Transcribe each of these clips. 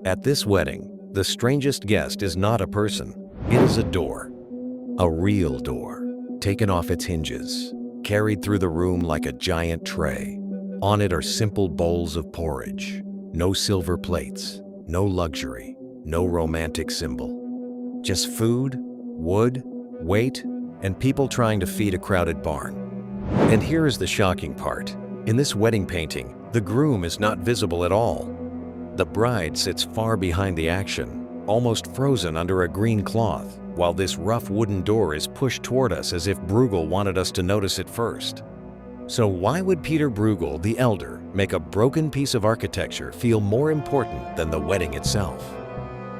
At this wedding, the strangest guest is not a person, it is a door. A real door, taken off its hinges, carried through the room like a giant tray. On it are simple bowls of porridge, no silver plates, no luxury, no romantic symbol. Just food, wood, weight, and people trying to feed a crowded barn. And here is the shocking part. In this wedding painting, the groom is not visible at all. The bride sits far behind the action, almost frozen under a green cloth, while this rough wooden door is pushed toward us as if Bruegel wanted us to notice it first. So why would Pieter Bruegel the Elder make a broken piece of architecture feel more important than the wedding itself?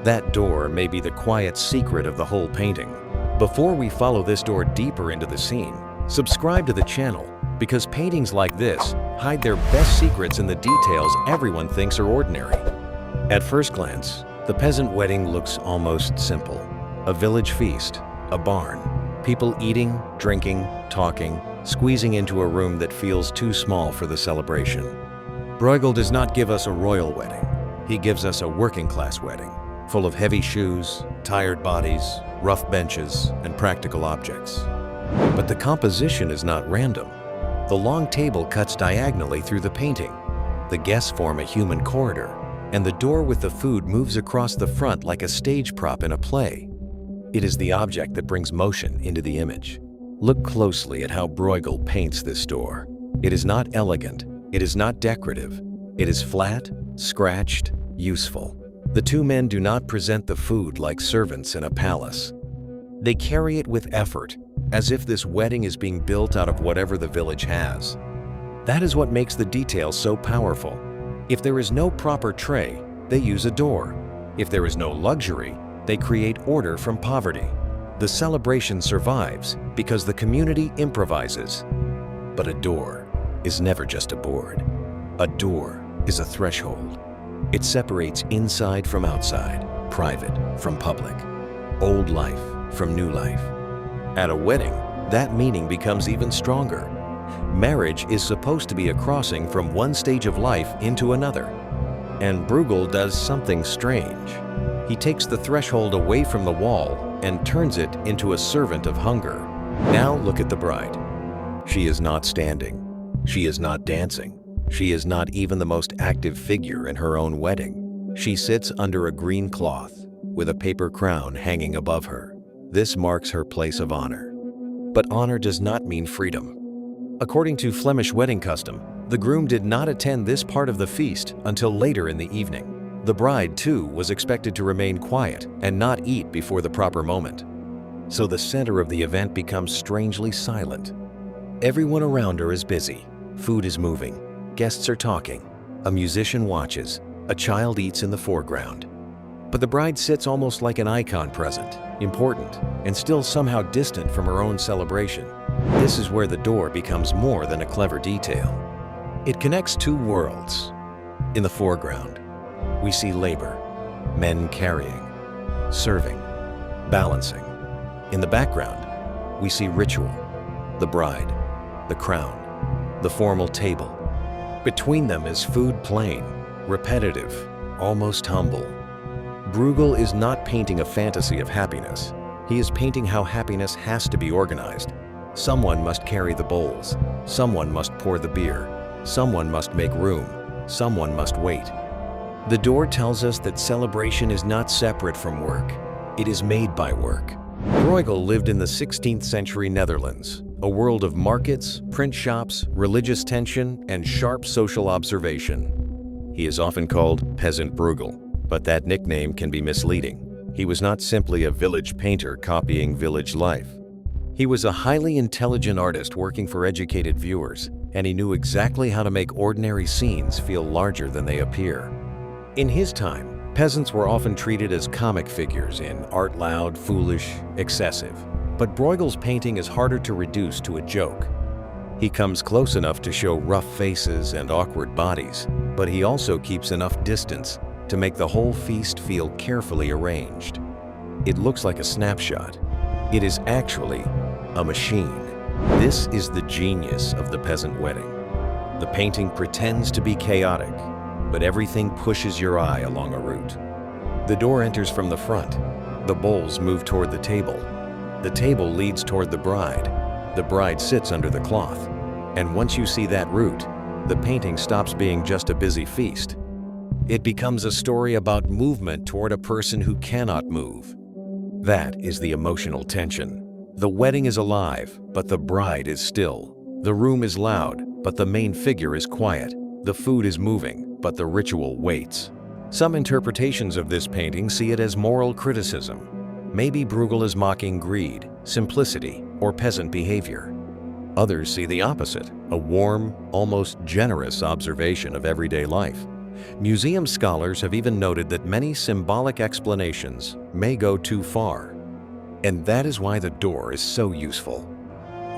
That door may be the quiet secret of the whole painting. Before we follow this door deeper into the scene, subscribe to the channel, because paintings like this hide their best secrets in the details everyone thinks are ordinary. At first glance, the peasant wedding looks almost simple. A village feast, a barn, people eating, drinking, talking, squeezing into a room that feels too small for the celebration. Bruegel does not give us a royal wedding. He gives us a working-class wedding, full of heavy shoes, tired bodies, rough benches, and practical objects. But the composition is not random. The long table cuts diagonally through the painting. The guests form a human corridor, and the door with the food moves across the front like a stage prop in a play. It is the object that brings motion into the image. Look closely at how Bruegel paints this door. It is not elegant, it is not decorative. It is flat, scratched, useful. The two men do not present the food like servants in a palace. They carry it with effort, as if this wedding is being built out of whatever the village has. That is what makes the details so powerful. If there is no proper tray, they use a door. If there is no luxury, they create order from poverty. The celebration survives because the community improvises. But a door is never just a board. A door is a threshold. It separates inside from outside, private from public, old life from new life. At a wedding, that meaning becomes even stronger. Marriage is supposed to be a crossing from one stage of life into another. And Bruegel does something strange. He takes the threshold away from the wall and turns it into a servant of hunger. Now look at the bride. She is not standing. She is not dancing. She is not even the most active figure in her own wedding. She sits under a green cloth with a paper crown hanging above her. This marks her place of honor. But honor does not mean freedom. According to Flemish wedding custom, the groom did not attend this part of the feast until later in the evening. The bride, too, was expected to remain quiet and not eat before the proper moment. So the center of the event becomes strangely silent. Everyone around her is busy. Food is moving. Guests are talking. A musician watches. A child eats in the foreground. But the bride sits almost like an icon present, important, and still somehow distant from her own celebration. This is where the door becomes more than a clever detail. It connects two worlds. In the foreground, we see labor, men carrying, serving, balancing. In the background, we see ritual, the bride, the crown, the formal table. Between them is food plain, repetitive, almost humble. Bruegel is not painting a fantasy of happiness. He is painting how happiness has to be organized. Someone must carry the bowls. Someone must pour the beer. Someone must make room. Someone must wait. The door tells us that celebration is not separate from work. It is made by work. Bruegel lived in the 16th century Netherlands, a world of markets, print shops, religious tension, and sharp social observation. He is often called Peasant Bruegel, but that nickname can be misleading. He was not simply a village painter copying village life. He was a highly intelligent artist working for educated viewers, and he knew exactly how to make ordinary scenes feel larger than they appear. In his time, peasants were often treated as comic figures in art loud, foolish, excessive. But Bruegel's painting is harder to reduce to a joke. He comes close enough to show rough faces and awkward bodies, but he also keeps enough distance to make the whole feast feel carefully arranged. It looks like a snapshot. It is actually a machine. This is the genius of the peasant wedding. The painting pretends to be chaotic, but everything pushes your eye along a route. The door enters from the front. The bowls move toward the table. The table leads toward the bride. The bride sits under the cloth. And once you see that route, the painting stops being just a busy feast. It becomes a story about movement toward a person who cannot move. That is the emotional tension. The wedding is alive, but the bride is still. The room is loud, but the main figure is quiet. The food is moving, but the ritual waits. Some interpretations of this painting see it as moral criticism. Maybe Bruegel is mocking greed, simplicity, or peasant behavior. Others see the opposite, a warm, almost generous observation of everyday life. Museum scholars have even noted that many symbolic explanations may go too far. And that is why the door is so useful.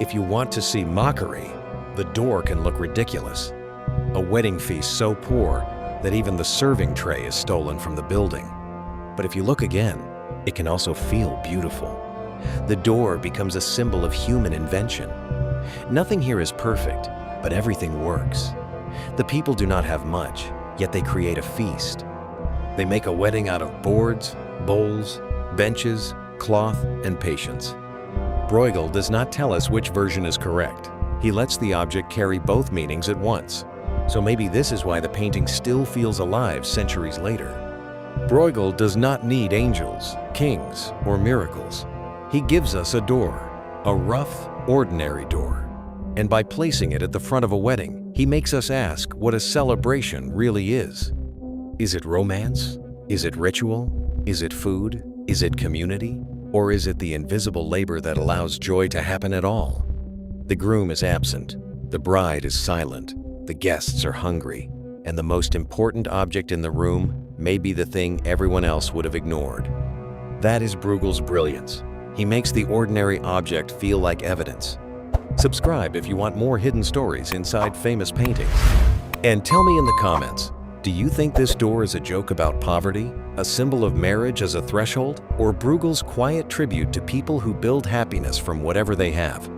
If you want to see mockery, the door can look ridiculous. A wedding feast so poor that even the serving tray is stolen from the building. But if you look again, it can also feel beautiful. The door becomes a symbol of human invention. Nothing here is perfect, but everything works. The people do not have much, yet they create a feast. They make a wedding out of boards, bowls, benches, cloth, and patience. Bruegel does not tell us which version is correct. He lets the object carry both meanings at once. So maybe this is why the painting still feels alive centuries later. Bruegel does not need angels, kings, or miracles. He gives us a door, a rough, ordinary door. And by placing it at the front of a wedding, he makes us ask what a celebration really is. Is it romance? Is it ritual? Is it food? Is it community? Or is it the invisible labor that allows joy to happen at all? The groom is absent. The bride is silent. The guests are hungry. And the most important object in the room may be the thing everyone else would have ignored. That is Bruegel's brilliance. He makes the ordinary object feel like evidence. Subscribe if you want more hidden stories inside famous paintings. And tell me in the comments, do you think this door is a joke about poverty, a symbol of marriage as a threshold, or Bruegel's quiet tribute to people who build happiness from whatever they have?